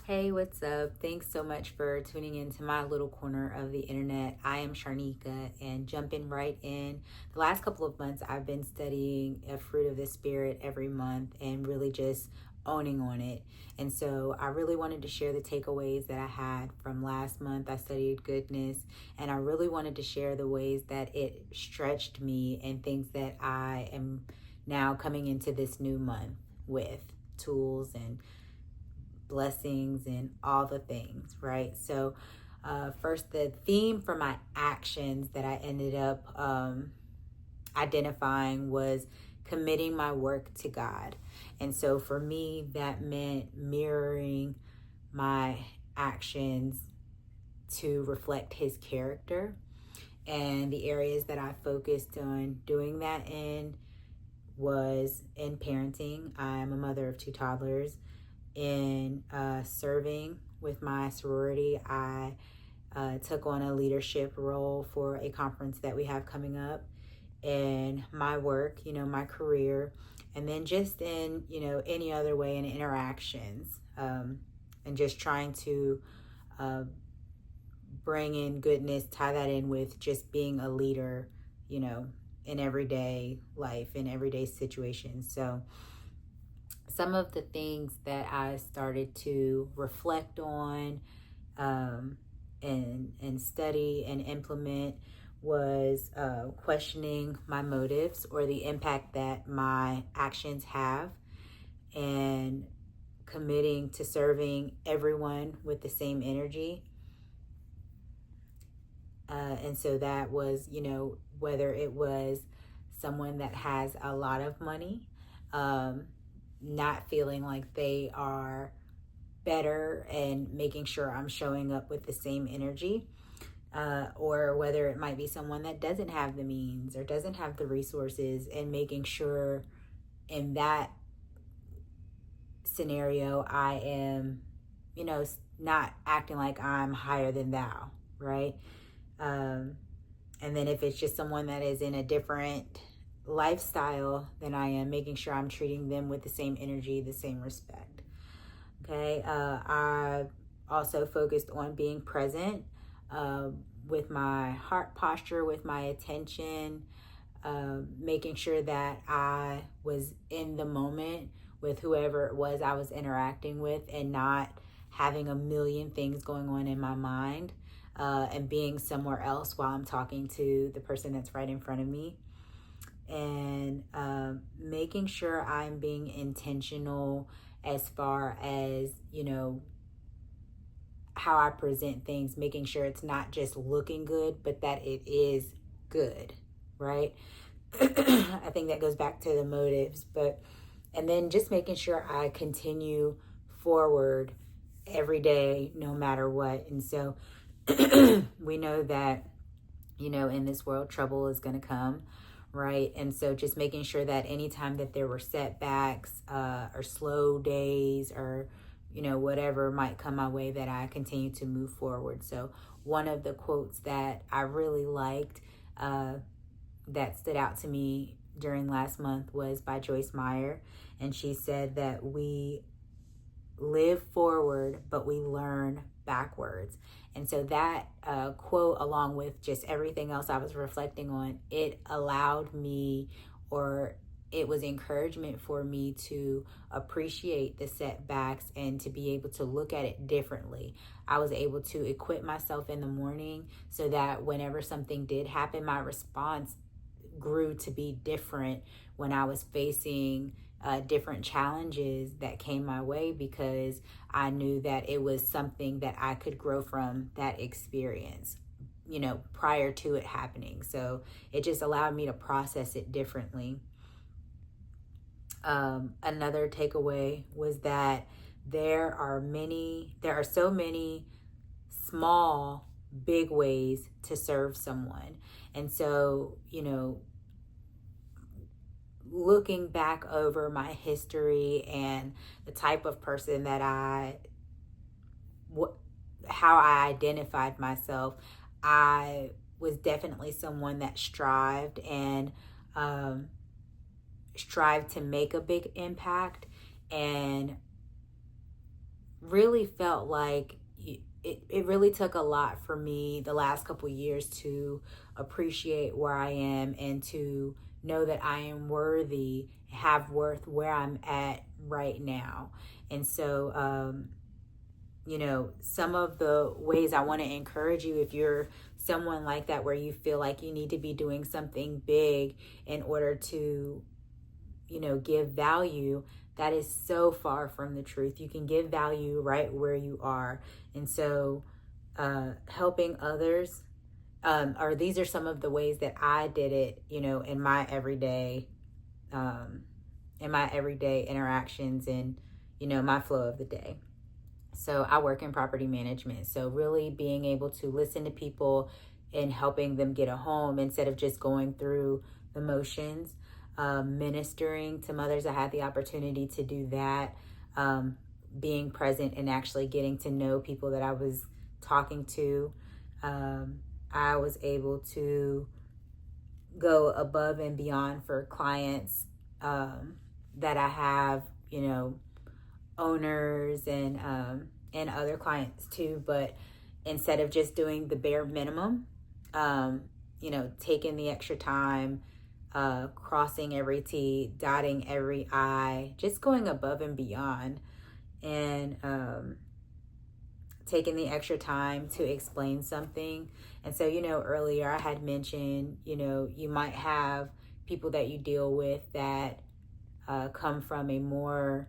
Hey, what's up? Thanks so much for tuning into my little corner of the internet. I am Sharnika and jumping right in. The last couple of months, I've been studying a fruit of the spirit every month and really just owning on it. And so I really wanted to share the takeaways that I had from last month. I studied goodness, and I really wanted to share the ways that it stretched me and things that I am now coming into this new month with tools and blessings and all the things, right? So, first, the theme for my actions that I ended up identifying was committing my work to God. And so, for me, that meant mirroring my actions to reflect His character. And the areas that I focused on doing that in was in parenting. I'm a mother of two toddlers. In serving with my sorority, I took on a leadership role for a conference that we have coming up. In my work, my career, and then just in, any other way in interactions, and just trying to uh, bring in goodness, tie that in with just being a leader, in everyday life, in everyday situations. So, some of the things that I started to reflect on, and study and implement was questioning my motives or the impact that my actions have, and committing to serving everyone with the same energy. And so that was, whether it was someone that has a lot of money, um, not feeling like they are better and making sure I'm showing up with the same energy, or whether it might be someone that doesn't have the means or doesn't have the resources, and making sure in that scenario I am, not acting like I'm higher than thou, right? Um, and then if it's just someone that is in a different lifestyle than I am, making sure I'm treating them with the same energy, the same respect. Okay. I also focused on being present, uh, with my heart posture, with my attention, making sure that I was in the moment with whoever it was I was interacting with, and not having a million things going on in my mind, and being somewhere else while I'm talking to the person that's right in front of me. And making sure I'm being intentional as far as, how I present things, making sure it's not just looking good, but that it is good, right? I think that goes back to the motives, and then just making sure I continue forward every day, no matter what. And so we know that, in this world, trouble is going to come, right? And so just making sure that anytime that there were setbacks, or slow days, or, whatever might come my way, that I continue to move forward. So one of the quotes that I really liked, that stood out to me during last month, was by Joyce Meyer. And she said that we live forward, but we learn backwards. And so that quote, along with just everything else I was reflecting on, it allowed me, or it was encouragement for me to appreciate the setbacks and to be able to look at it differently. I was able to equip myself in the morning so that whenever something did happen, my response grew to be different when I was facing different challenges that came my way, because I knew that it was something that I could grow from that experience, prior to it happening. So it just allowed me to process it differently. Another takeaway was that there are so many small, big ways to serve someone. And so, looking back over my history and the type of person that how I identified myself, I was definitely someone that um, strived to make a big impact, and really felt like it really took a lot for me the last couple years to appreciate where I am and to know that I am worthy, have worth where I'm at right now. And so, some of the ways I want to encourage you, if you're someone like that, where you feel like you need to be doing something big in order to, give value, that is so far from the truth. You can give value right where you are. And so, helping others, or these are some of the ways that I did it, in my everyday interactions and, my flow of the day. So I work in property management. So really being able to listen to people and helping them get a home instead of just going through the motions. Ministering to mothers, I had the opportunity to do that. Being present and actually getting to know people that I was talking to. I was able to go above and beyond for clients that I have, owners and other clients too. But instead of just doing the bare minimum, taking the extra time, crossing every T, dotting every I, just going above and beyond, and taking the extra time to explain something. And so, earlier I had mentioned, you might have people that you deal with that come from a more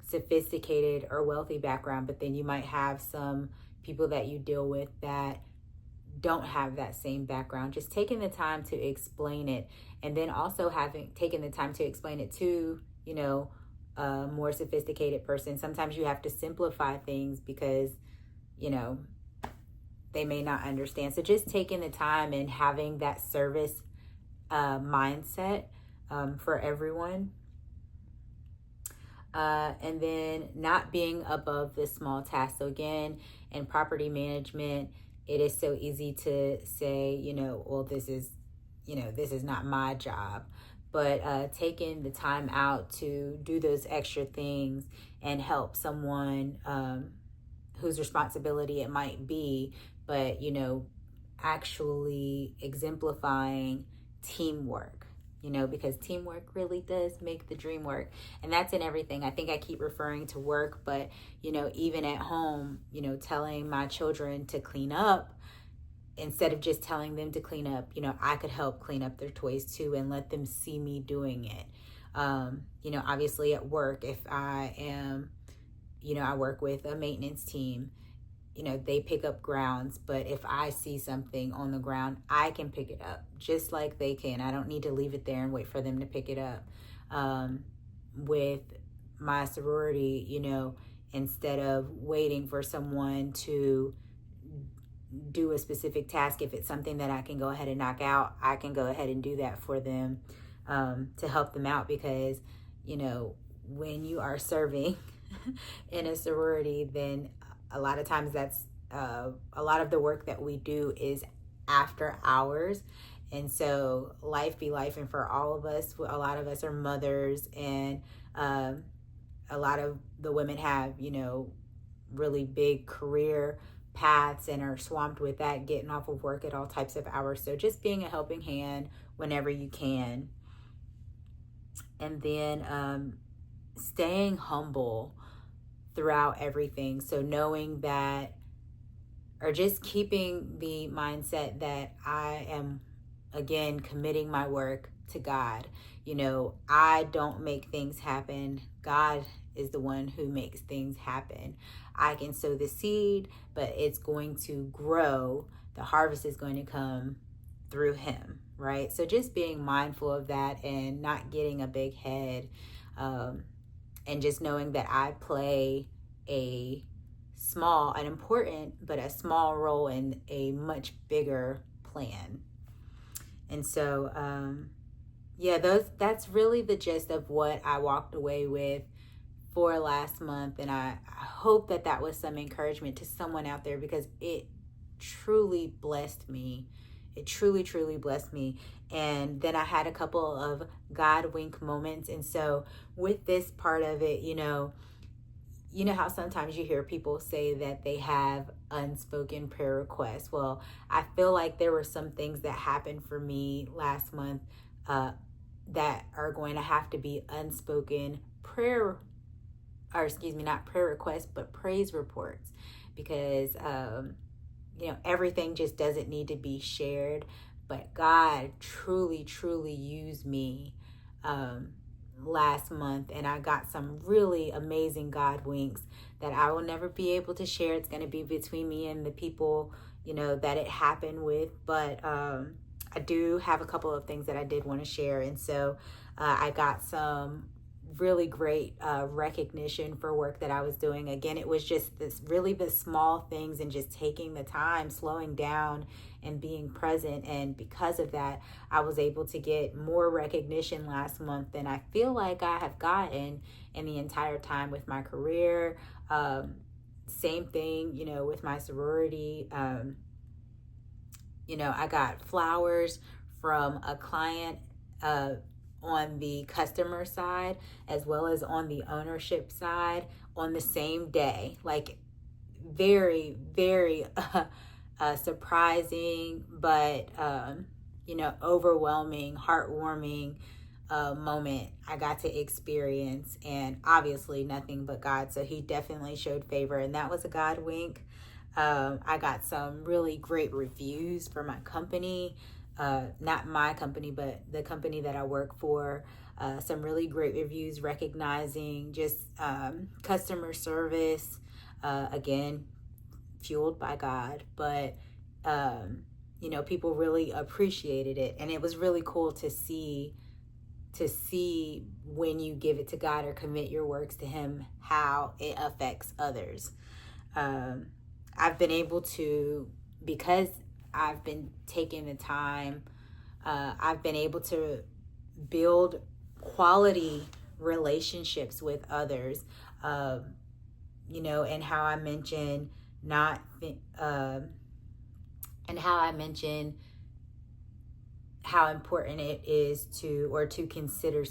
sophisticated or wealthy background, but then you might have some people that you deal with that don't have that same background. Just taking the time to explain it, and then also having taken the time to explain it to, a more sophisticated person. Sometimes you have to simplify things because, they may not understand. So just taking the time and having that service mindset for everyone. And then not being above the small tasks. So again, in property management, it is so easy to say, well, this is not my job. But taking the time out to do those extra things and help someone whose responsibility it might be, but, actually exemplifying teamwork. Because teamwork really does make the dream work. And that's in everything. I think I keep referring to work, but, even at home, telling my children to clean up, instead of just telling them to clean up, I could help clean up their toys too and let them see me doing it. Obviously at work, if I am, I work with a maintenance team, they pick up grounds, but if I see something on the ground, I can pick it up just like they can. I don't need to leave it there and wait for them to pick it up. With my sorority, instead of waiting for someone to do a specific task, if it's something that I can go ahead and knock out, I can go ahead and do that for them to help them out. Because, when you are serving in a sorority, then a lot of times that's a lot of the work that we do is after hours. And so life be life. And for all of us, a lot of us are mothers, and a lot of the women have, really big career paths and are swamped with that, getting off of work at all types of hours. So just being a helping hand whenever you can. And then staying humble throughout everything. So knowing that, or just keeping the mindset that I am, again, committing my work to God. I don't make things happen. God is the one who makes things happen. I can sow the seed, but it's going to grow. The harvest is going to come through Him, right? So just being mindful of that and not getting a big head, and just knowing that I play an important, but a small role in a much bigger plan. And so, that's really the gist of what I walked away with for last month. And I hope that was some encouragement to someone out there, because it truly blessed me. It truly, truly blessed me. And then I had a couple of God wink moments. And so with this part of it, you know how sometimes you hear people say that they have unspoken prayer requests. Well, I feel like there were some things that happened for me last month uh, that are going to have to be unspoken prayer, or excuse me, not prayer requests, but praise reports, because everything just doesn't need to be shared. But God truly, truly used me um, last month, and I got some really amazing God winks that I will never be able to share. It's going to be between me and the people, that it happened with. But I do have a couple of things that I did want to share. And so I got some really great recognition for work that I was doing. Again, it was just the small things, and just taking the time, slowing down and being present. And because of that, I was able to get more recognition last month than I feel like I have gotten in the entire time with my career. Same thing, with my sorority. I got flowers from a client on the customer side as well as on the ownership side on the same day. Like, very, very surprising, but overwhelming, heartwarming moment I got to experience. And obviously nothing but God, so he definitely showed favor, and that was a God wink. I got some really great reviews for my company, not my company, but the company that I work for. Some really great reviews recognizing just customer service, again, fueled by God. But, people really appreciated it. And it was really cool to see when you give it to God or commit your works to him, how it affects others. I've been able to, because I've been taking the time, I've been able to build quality relationships with others, and how I mentioned how important it is to consider,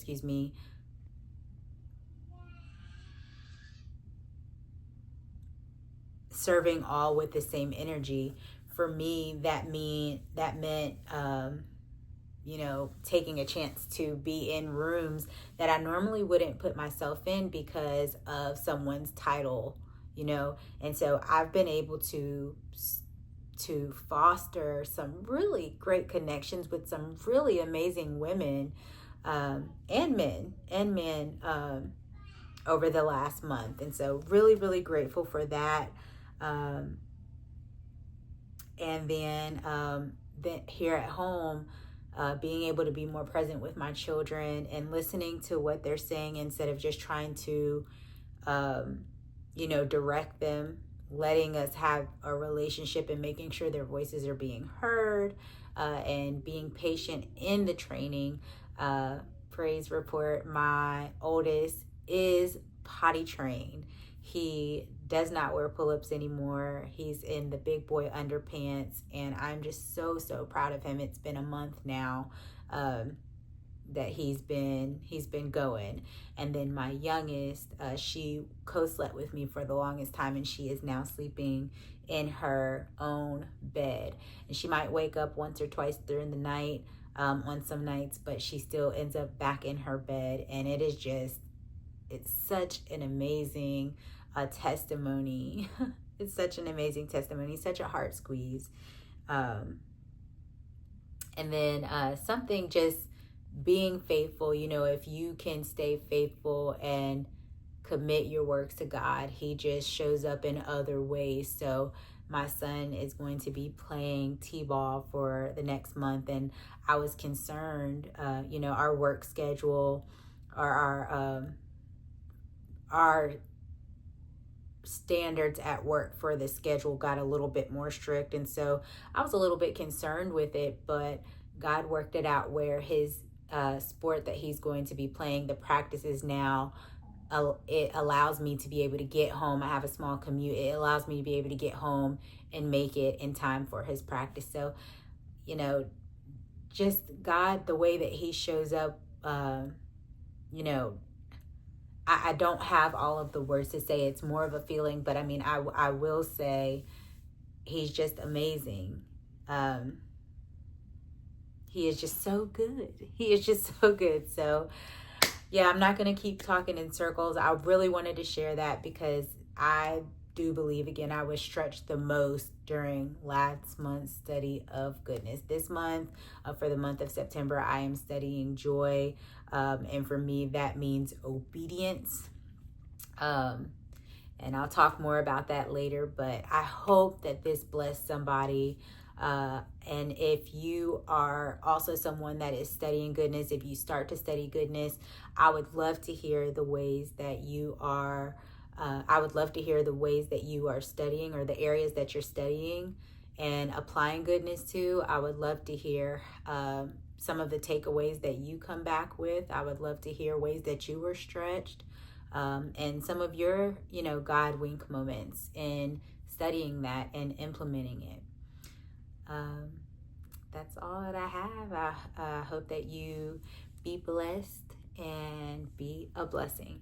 serving all with the same energy. For me, that meant taking a chance to be in rooms that I normally wouldn't put myself in because of someone's title, and so I've been able to foster some really great connections with some really amazing women and men over the last month. And so really, really grateful for that. And then here at home, being able to be more present with my children and listening to what they're saying instead of just trying to, direct them, letting us have a relationship and making sure their voices are being heard, and being patient in the training. Praise report, my oldest is potty trained. He does not wear pull-ups anymore. He's in the big boy underpants, and I'm just so proud of him. It's been a month now that he's been going. And then my youngest, she co-slept with me for the longest time, and she is now sleeping in her own bed. And she might wake up once or twice during the night on some nights, but she still ends up back in her bed. And it's such an amazing testimony. It's such an amazing testimony, such a heart squeeze. And then something, just being faithful. If you can stay faithful and commit your works to God, he just shows up in other ways. So my son is going to be playing t-ball for the next month, and I was concerned, our work schedule, or our standards at work for the schedule got a little bit more strict. And so I was a little bit concerned with it, but God worked it out where his sport that he's going to be playing, the practices now, it allows me to be able to get home. I have a small commute. It allows me to be able to get home and make it in time for his practice. So, just God, the way that he shows up, I don't have all of the words to say. It's more of a feeling, but I mean, I will say he's just amazing. He is just so good. He is just so good. So yeah, I'm not going to keep talking in circles. I really wanted to share that because I do believe, again, I was stretched the most during last month's study of goodness. This month, for the month of September, I am studying joy. And for me, that means obedience. And I'll talk more about that later, but I hope that this blessed somebody. And if you are also someone that is studying goodness, if you start to study goodness, I would love to hear the ways that you are. I would love to hear the ways that you are studying, or the areas that you're studying and applying goodness to. I would love to hear some of the takeaways that you come back with. I would love to hear ways that you were stretched. And some of your, God wink moments in studying that and implementing it. That's all that I have. I hope that you be blessed and be a blessing.